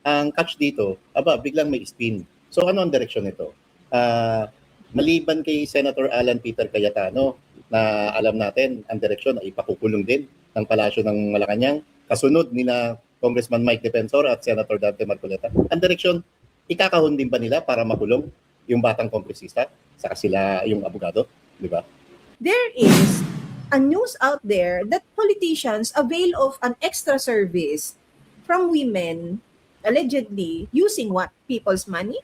Ang catch dito, biglang may spin. So ano ang direksyon nito? Maliban kay Senator Alan Peter Cayetano, na alam natin ang direksyon ay ipakukulong din ng Palasyo ng Malacanang, kasunod nila Congressman Mike Defensor at Senator Dante Marcoleta. Ang direksyon, ikakahon din ba nila para makulong yung batang kongresista, saka sila yung abogado, di ba? There is a news out there that politicians avail of an extra service from women allegedly using what? People's money?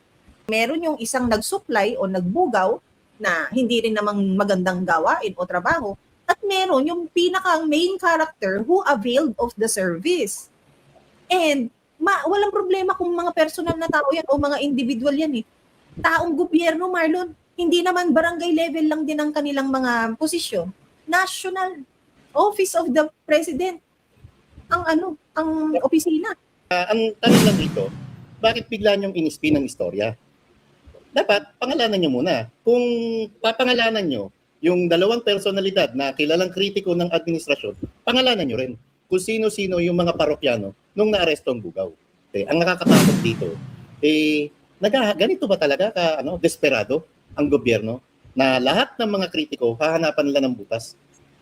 Meron yung isang nag-supply o nagbugaw na hindi rin namang magandang gawain o trabaho, at meron yung pinaka main character who availed of the service. And walang problema kung mga personal na tao yan o mga individual yan eh. Taong gobyerno, Marlon, hindi naman barangay level lang din ang kanilang mga posisyon. National Office of the President ang opisina. Ang tanong lang dito, bakit bigla niyong inispin ang istorya? Dapat pangalanan niyo muna. Kung papangalanan niyo yung dalawang personalidad na kilalang kritiko ng administrasyon, pangalanan niyo rin kung sino-sino yung mga parokyano nung naaresto ang bugaw. Ang nakakatakot dito, ganito ba talaga desperado ang gobyerno na lahat ng mga kritiko hahanapan nila ng butas?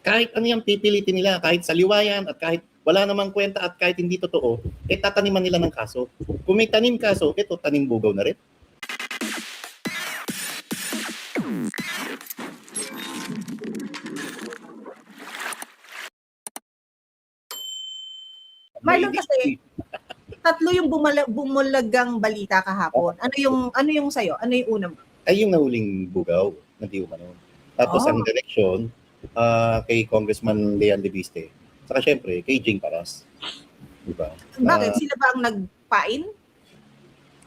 Kahit ano yung pipilitin nila, kahit saliwayan at kahit wala namang kwenta at kahit hindi totoo, tataniman nila ng kaso. Kung may tanim kaso, tanim bugaw na rin. Marlon, kasi tatlo yung bumulagang balita kahapon. Ano yung sayo? Ano yung una mo? Ay yung nahuling bugaw na di umano. Tapos ang direksyon kay Congressman Leon Leviste. Saka syempre kay Jing Paras. Diba? Bakit? Sila ba ang nagpain?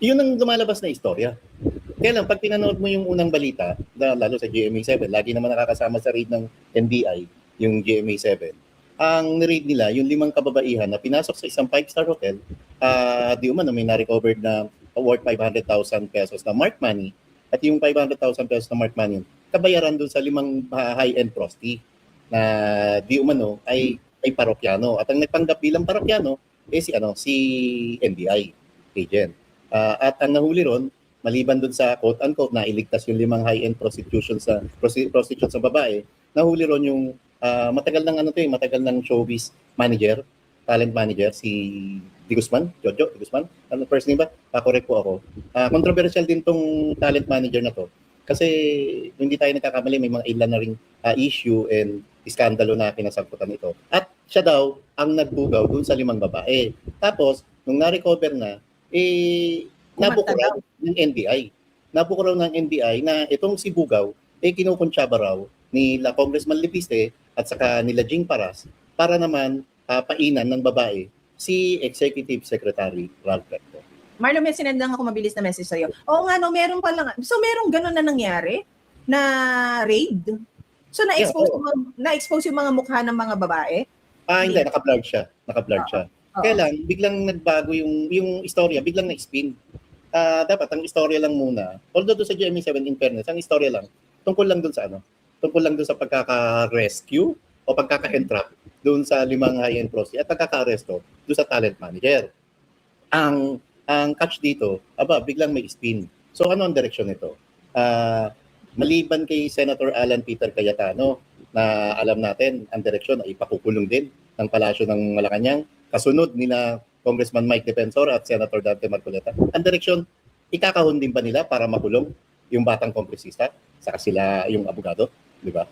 Yun ang lumalabas na istorya. Kaya lang, pag pinanood mo yung unang balita, lalo sa GMA7, lagi naman nakakasama sa raid ng NBI, yung GMA7, ang ni-raid nila, yung 5 kababaihan na pinasok sa isang 5-star hotel, di umano may na-recovered na worth 500,000 pesos na marked money, at yung 500,000 pesos na marked money, kabayaran doon sa 5 high-end prosti na di umano ay parokyano. At ang nagpanggap bilang parokyano si NBI agent. At ang nahuli ron, maliban doon sa quote-unquote na iligtas yung 5 high-end prostitution sa babae, nahuli ron yung matagal ng showbiz manager, talent manager, si Jojo Di Guzman. Ano first name ba? Correct po ako. Controversial din tong talent manager na to. Kasi hindi tayo nagkakamali, may mga ilan na ring issue and iskandalo na kinasangkutan ito. At siya daw ang nagbugaw dun sa 5 babae. Tapos, nung na-recover na, nabuko raw ng NBI. Nabuko raw ng NBI na itong si Bugaw, kinukonsyaba raw ni Congressman Leviste at saka nila Jing Paras para naman painan ng babae si Executive Secretary Ralph Recto. Marlon, may sinendang ako mabilis na message sa'yo. Oo nga, no, meron pa lang. So, merong ganun na nangyari na raid? So, na-expose yung mga mukha ng mga babae? Hindi, naka-blurred siya. Kaya lang, biglang nagbago yung istorya, biglang na-spin. Dapat ang istorya lang muna, although doon sa GMA7 in fairness, ang istorya lang, tungkol lang doon sa pagkaka-rescue o pagkaka-entrap doon sa 5 high-end prosti at pagkaka-aresto doon sa talent manager. Ang catch dito, biglang may spin. So ano ang direksyon nito? Maliban kay Senator Alan Peter Cayetano, na alam natin ang direksyon ay ipakukulong din ng Palasyo ng Malacanang, kasunod nila Congressman Mike Defensor at Senator Dante Marcoleta. Ang direksyon, ikakahon din ba nila para makulong yung batang kongresista, saka sila yung abogado, di ba?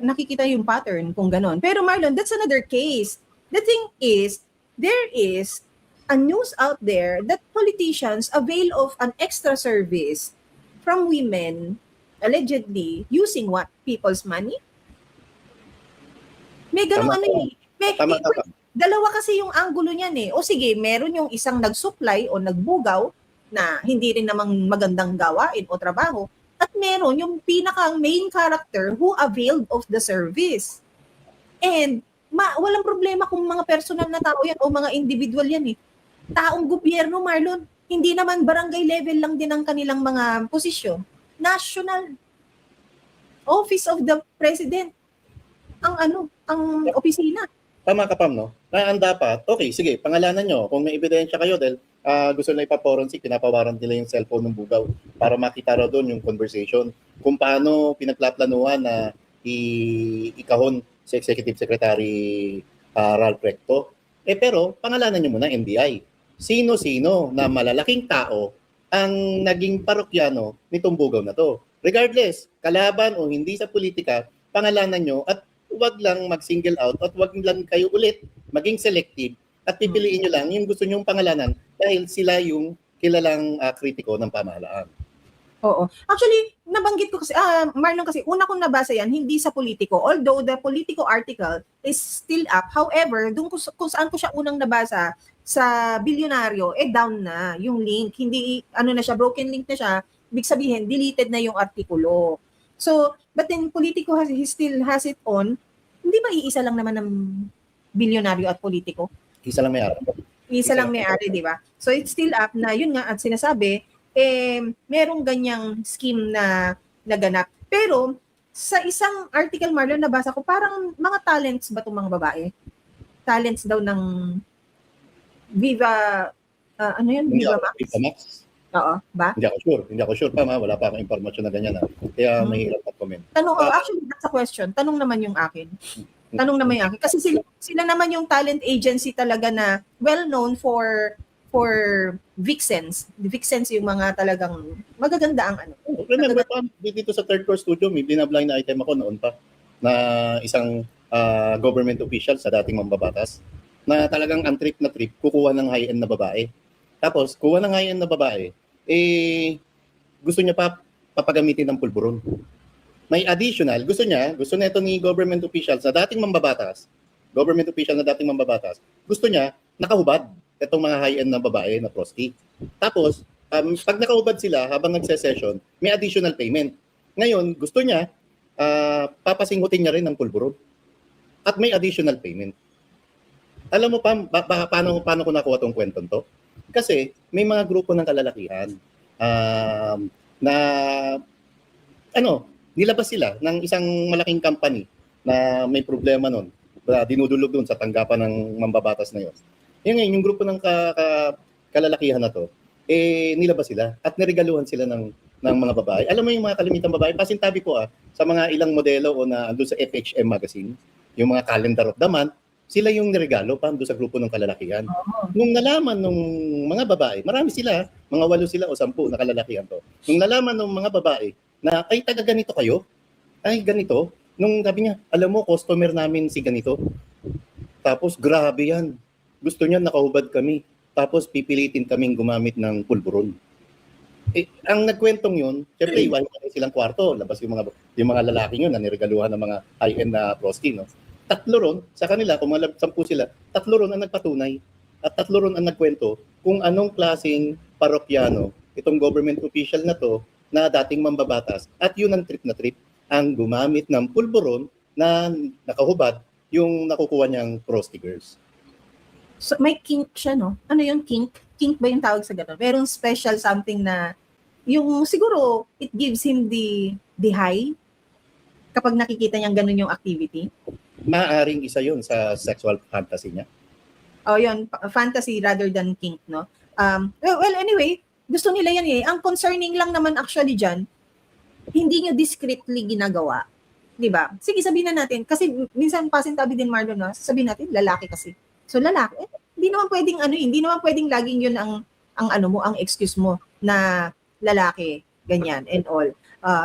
Nakikita yung pattern kung ganon. Pero Marlon, that's another case. The thing is, there is a news out there that politicians avail of an extra service from women allegedly using what? People's money? May ganun Tama. Dalawa kasi yung angulo niyan eh. O sige, meron yung isang nag-supply o nagbugaw na hindi rin namang magandang gawain o trabaho, at meron yung pinaka main character who availed of the service. And walang problema kung mga personal na tao yan o mga individual yan eh. Taong gobyerno, Marlon, hindi naman barangay level lang din ang kanilang mga posisyon. National Office of the President ang opisina. Tama ka, Pam, no? Ang dapat, okay, sige, pangalanan nyo. Kung may ebidensya kayo dahil gusto nila ipa-forensic, pinapawaran nila yung cellphone ng bugaw para makita raw doon yung conversation. Kung paano pinagplaplanuhan na ikahon si Executive Secretary Ralph Recto. Pero pangalanan nyo muna NBI. Sino-sino na malalaking tao ang naging parokyano nitong bugaw na to. Regardless, kalaban o hindi sa politika, pangalanan nyo at huwag lang mag-single out at huwag lang kayo ulit maging selective at pipiliin nyo lang yung gusto nyong pangalanan dahil sila yung kilalang kritiko ng pamahalaan. Oo. Actually, nabanggit ko kasi, Marlon, kasi una kong nabasa yan, hindi sa politiko. Although the politico article is still up. However, doon kung saan ko siya unang nabasa, sa bilyonaryo, down na yung link. Hindi, na siya, broken link na siya. Ibig sabihin, deleted na yung artikulo. So, but then politiko he still has it on. Hindi ba iisa lang naman ng bilyonaryo at politiko? Isa lang may-ari. Isa lang may-ari, di ba? So, it's still up na, yun nga, at sinasabi, merong ganyang scheme na naganap. Pero, sa isang article, Marlon, nabasa ko, parang mga talents ba itong mga babae? Talents daw ng Viva, Viva Max? Viva Max? Oo, ba? Hindi ako sure pa, wala pa akong impormasyon na ganyan. Kaya mahirap mag-comment. Actually, that's a question. Tanong naman yung akin. Kasi sila naman yung talent agency talaga na well-known for vixens. Vixens yung mga talagang magaganda ang Remember pa, dito sa Third Course Studio, may binablind na item ako noon pa na isang government official sa dating mambabatas na talagang ang trip na trip, kukuha ng high-end na babae. Tapos, kuha ng high-end na babae, gusto niya pa papagamitin ng pulburon. May additional, gusto nito ni government official na dating mambabatas, gusto niya nakahubad itong mga high-end na babae na prosti. Tapos, pag nakahubad sila habang nagse-session, may additional payment. Ngayon, gusto niya, papasinghutin niya rin ng pulburon. At may additional payment. Alam mo paano ko nakuha tong kwento to? Kasi may mga grupo ng kalalakihan na nilabas sila ng isang malaking company na may problema nun. Dinudulog doon sa tanggapan ng mambabatas na yun. Yung grupo ng kalalakihan na to, nilabas sila at niregaluhan sila ng mga babae. Alam mo yung mga kalimitang babae, pasintabi ko sa mga ilang modelo o na andun sa FHM magazine, yung mga calendar of the month, sila yung niregalo pa doon sa grupo ng kalalakihan. Nung nalaman ng mga babae, marami sila, mga 8 sila o 10 na kalalakihan to. Nung nalaman ng mga babae na, ay, taga ganito kayo? Ay, ganito? Nung sabi niya, alam mo, customer namin si ganito. Tapos, grabe yan. Gusto niya, nakahubad kami. Tapos, pipilitin kaming gumamit ng pulburon. Ang nagkwentong yun, syempre, iwan silang kwarto. Labas yung mga lalaki yun na niregaluhan ng mga high-end na prosti, no? 3 ron, sa kanila, kung 10 sila, 3 ron ang nagpatunay. At 3 ron ang nagkwento kung anong klaseng parokyano itong government official na to na dating mambabatas. At yun ang trip na trip, ang gumamit ng pulburon na nakahubad yung nakukuha niyang prosti girls. So, may kink siya, no? Ano yung kink? Kink ba yung tawag sa gano'n? Merong special something na yung siguro it gives him the high kapag nakikita niyang gano'n yung activity. Maaring isa yun sa sexual fantasy niya. Oh, yun. Fantasy rather than kink, no? Well, anyway, gusto nila yan eh. Ang concerning lang naman actually dyan, hindi nyo discreetly ginagawa. Diba? Sige, sabihin na natin. Kasi minsan pasintabi din, Marlon, no? Sabihin natin, lalaki kasi. So, lalaki. Hindi naman pwedeng laging yun ang excuse mo na lalaki, ganyan, and all.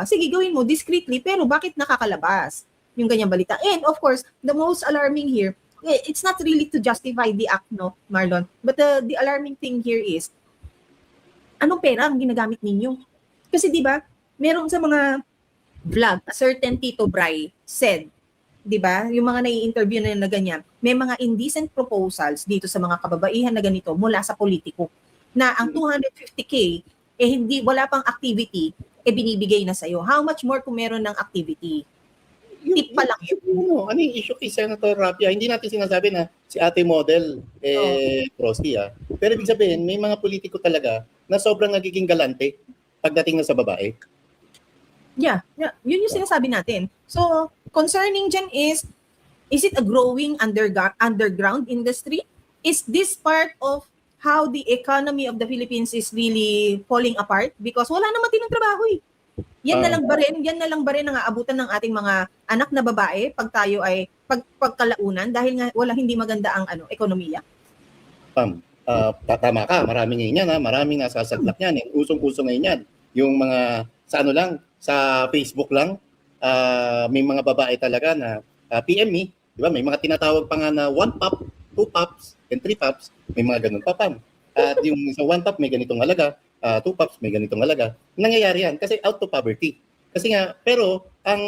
Sige, gawin mo discreetly, pero bakit nakakalabas yung ganyang balita? And of course, the most alarming here, it's not really to justify the act, no, Marlon, but the alarming thing here is, anong pera ang ginagamit ninyo? Kasi di ba, meron sa mga vlog, a certain Tito Bray said, di ba, yung mga nai-interview na ganyan, may mga indecent proposals dito sa mga kababaihan na ganito mula sa politiko, na ang 250K, wala pang activity, binibigay na sa'yo. How much more kung meron ng activity? Tip pa lang yun. Ano yung issue kay Senator Rapia? Hindi natin sinasabi na si ate model, prosti Pero ibig sabihin, may mga politiko talaga na sobrang nagiging galante pagdating na sa babae. Yeah. Yun yung sinasabi natin. So, concerning dyan is, Is it a growing underground industry? Is this part of how the economy of the Philippines is really falling apart? Because wala naman trabaho eh. Yan na lang ba rin ang aabutan ng ating mga anak na babae pag tayo ay pagkalaunan dahil nga hindi maganda ang ekonomiya. Tama ka, maraming ngayon yan, maraming nasasadlak yan. Usong-usong ngayon yan. Yung mga sa Facebook lang, may mga babae talaga na PM me, di ba? May mga tinatawag pa nga na 1 pop, 2 pops, and 3 pops. May mga ganun pa, Pam. At yung sa 1 pop may ganitong halaga, 2 pops may ganitong halaga. Nangyayari yan kasi out of poverty. Kasi nga, pero ang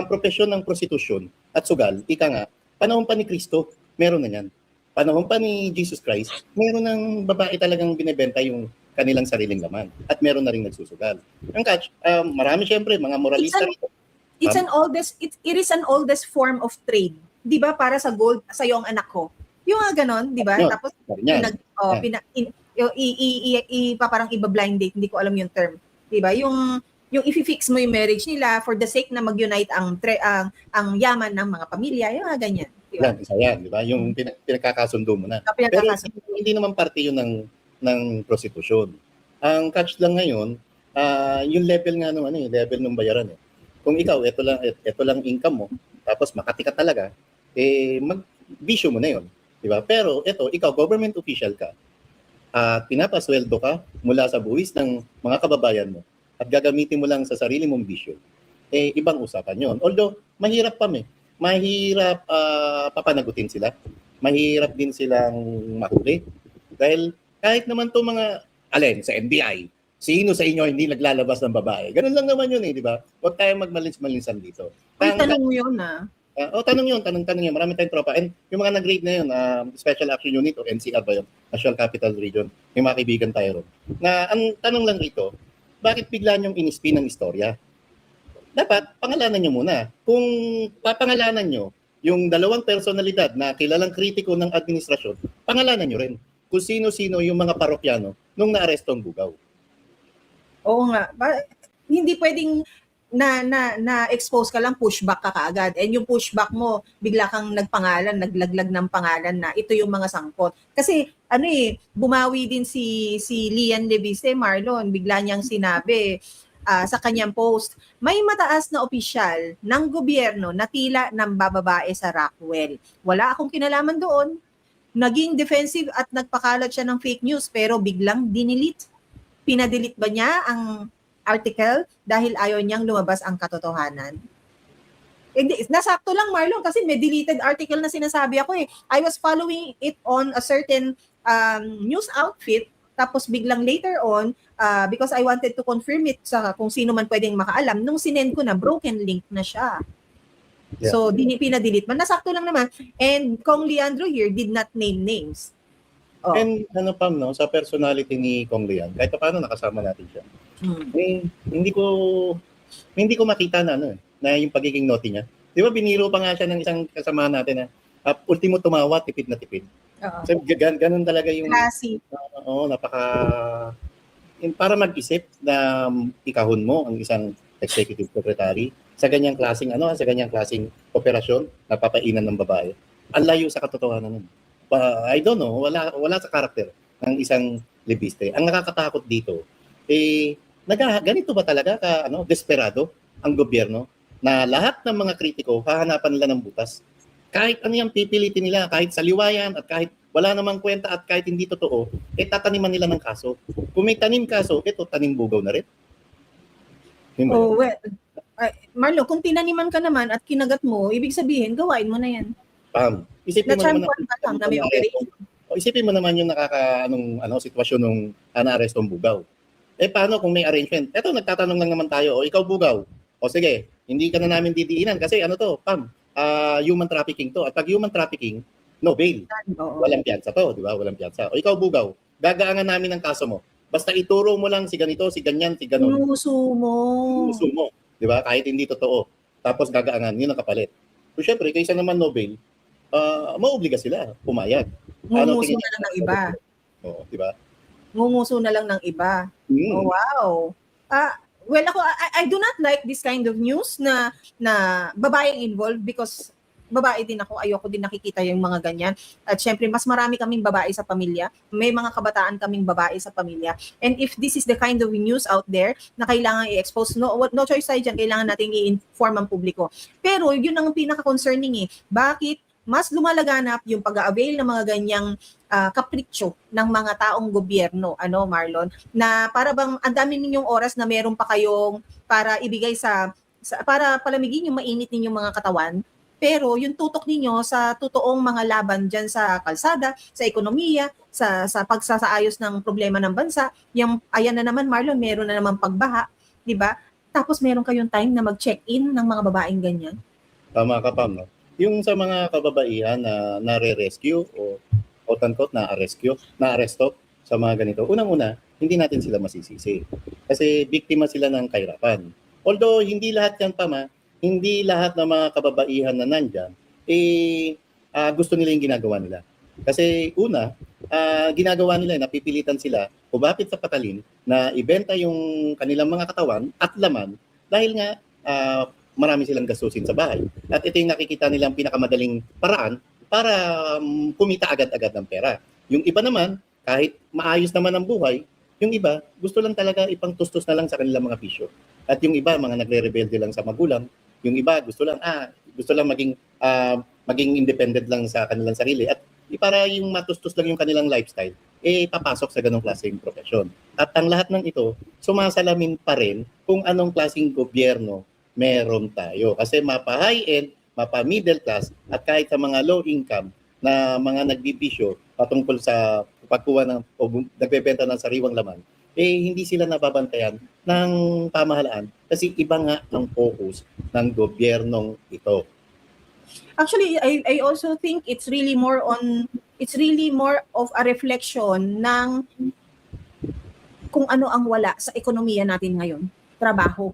propesyon ng prostitution at sugal, ika nga, panahon pa ni Kristo, meron na yan. Panahon pa ni Jesus Christ, meron ng babae talagang binebenta yung kanilang sariling laman. At meron na rin nagsusugal. Ang catch, marami syempre, mga moralista rito. It is an oldest form of trade. 'Di ba? Para sa gold, sa yung anak ko. Yung ganon, 'di ba? Tapos parang iba-blind date, hindi ko alam yung term. 'Di ba? Yung i-fix mo yung marriage nila for the sake na mag-unite ang yaman ng mga pamilya, yung ganyan. Diba? Yan, isa yan, 'di ba? Yung pinagkakasundo mo na. Pero hindi naman parte 'yun ng prostitution. Ang catch lang ngayon, yung level nga level ng bayaran eh. Kung ikaw, ito lang income mo, tapos makati ka talaga, mag-bisyo mo na yun. Diba? Pero ikaw, government official ka, at pinapasweldo ka mula sa buwis ng mga kababayan mo, at gagamitin mo lang sa sarili mong bisyo, ibang usapan yun. Although, mahirap mahirap papanagutin sila, mahirap din silang mahuli. Dahil kahit naman to mga, sa NBI, sino sa inyo hindi naglalabas ng babae? Ganun lang naman yun di ba? Huwag tayong magmalins-malinsan dito. Tanong mo yun tanong yun. Marami tayong tropa. And yung mga nag-grade na yun, Special Action Unit o NCR ba yun? National Capital Region. Yung mga kaibigan tayo ron. Na ang tanong lang rito, bakit bigla niyong in-spin ng istorya? Dapat, pangalanan nyo muna. Kung papangalanan nyo yung dalawang personalidad na kilalang kritiko ng administrasyon, pangalanan nyo rin kung sino-sino yung mga parokyano nung naaresto ang Bugaw. Oo nga. Hindi pwedeng na-expose ka lang, pushback ka kaagad. And yung pushback mo, bigla kang naglaglag ng pangalan na ito yung mga sangkot. Kasi bumawi din si Lian Leviste, Marlon, bigla niyang sinabi sa kanyang post, may mataas na opisyal ng gobyerno na tila ng bababae sa Rockwell. Wala akong kinalaman doon. Naging defensive at nagpakalat siya ng fake news pero biglang dinilit. Pinadelete ba niya ang article dahil ayaw niyang lumabas ang katotohanan? Nasakto lang, Marlon, kasi may deleted article na sinasabi ako I was following it on a certain news outfit, tapos biglang later on, because I wanted to confirm it sa kung sino man pwedeng makaalam, nung sinend ko na, broken link na siya. Yeah. So, pinadelete man. Nasakto lang naman. And Kong Leandro here did not name names. Oh. And Pam, sa personality ni Kong Leon, kahit paano nakasama natin siya. Hindi ko makita na na yung pagiging naughty niya. Di ba biniro pa nga siya ng isang kasama natin na ultimo tumawa, tipid na tipid. So, ganun talaga yung classy. Para mag-isip na ikahon mo ang isang executive secretary sa ganyang klaseng operasyon na papainan ng babae. Ang layo sa katotohanan nun. I don't know, wala sa karakter ng isang libiste. Ang nakakatakot dito, ganito ba talaga desperado ang gobyerno na lahat ng mga kritiko hahanapan nila ng butas. Kahit ano yung pipilitin nila, kahit saliwayan at kahit wala namang kwenta at kahit hindi totoo, tataniman nila ng kaso. Kung may tanim kaso, tanim Bugaw na rin. Marlo, kung tinaniman ka naman at kinagat mo, ibig sabihin, gawain mo na yan. Isipin mo naman yung sitwasyon nung na-arresto ng Bugaw. Paano kung may arrangement? Nagtatanong lang naman tayo, ikaw Bugaw, sige, hindi ka na namin didiinan kasi human trafficking to. At pag human trafficking, no bail. Walang piyansa to, di ba? Walang piyansa. O ikaw Bugaw, gagaangan namin ng kaso mo. Basta ituro mo lang si ganito, si ganyan, si ganon. Inuuso mo. Di ba? Kahit hindi totoo. Tapos gagaangan, yun ang kapalit. So syempre, kaysa naman no bail, mauobliga sila pumayag. Ngunguso na lang ng iba. Oo, di ba? Ngunguso na lang ng iba. Oh, wow. Well, ako, I do not like this kind of news na babaeng involved because babae din ako, ayoko din nakikita yung mga ganyan. At syempre, mas marami kaming babae sa pamilya. May mga kabataan kaming babae sa pamilya. And if this is the kind of news out there na kailangan i-expose, no choice tayo dyan, kailangan nating i-inform ang publiko. Pero yun ang pinaka-concerning eh. Bakit mas lumalaganap yung pag-avail ng mga ganyang kapritsyo ng mga taong gobyerno, Marlon, na para bang ang dami ninyong oras na meron pa kayong para ibigay para palamigin yung mainit ninyong mga katawan, pero yung tutok ninyo sa totoong mga laban dyan sa kalsada, sa ekonomiya, sa pagsasaayos ng problema ng bansa, ayan na naman Marlon, meron na naman pagbaha, di ba? Tapos meron kayong time na mag-check-in ng mga babaeng ganyan. Tama ka, Pam, no? Yung sa mga kababaihan na nare-rescue o quote-unquote na-aresto sa mga ganito, unang-una, hindi natin sila masisisi. Kasi biktima sila ng kahirapan. Although, hindi lahat yan, Pam, hindi lahat ng mga kababaihan na nandyan, gusto nila yung ginagawa nila. Kasi una, ginagawa nila, napipilitan sila, kumapit sa patalin na ibenta yung kanilang mga katawan at laman dahil nga marami silang gastusin sa bahay. At ito yung nakikita nilang pinakamadaling paraan para kumita agad-agad ng pera. Yung iba naman, kahit maayos naman ang buhay, yung iba, gusto lang talaga ipangtustos na lang sa kanilang mga bisyo. At yung iba, mga nagre-rebelde lang sa magulang. Yung iba, gusto lang maging independent lang sa kanilang sarili. At para yung matustos lang yung kanilang lifestyle, papasok sa ganong klaseng profesyon. At ang lahat ng ito, sumasalamin pa rin kung anong klaseng gobyerno meron tayo. Kasi mapa-high-end, mapa-middle class, at kahit sa mga low income na mga nagbibisyo patungkol sa pagkuha o nagbebenta ng sariwang laman, hindi sila nababantayan ng pamahalaan kasi iba nga ang focus ng gobyernong ito. Actually, I also think it's really more of a reflection ng kung ano ang wala sa ekonomiya natin ngayon. Trabaho,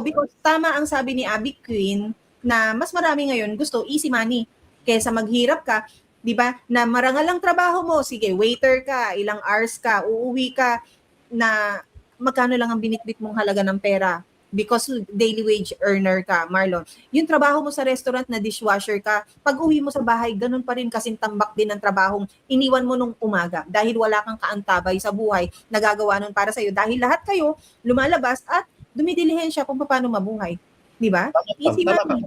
because tama ang sabi ni Abby Queen na mas marami ngayon gusto easy money kaysa maghirap ka, 'di ba? Na marangal ang trabaho mo, sige, waiter ka, ilang hours ka, uuwi ka na magkano lang ang binitbit mong halaga ng pera because daily wage earner ka, Marlon. Yung trabaho mo sa restaurant na dishwasher ka, pag uwi mo sa bahay, ganun pa rin kasing tambak din ang trabahong iniwan mo nung umaga dahil wala kang kaantabay sa buhay na gagawa nun para sa'yo. Dahil lahat kayo lumalabas at dumidilihensya kung paano mabuhay. Di ba? Easy money.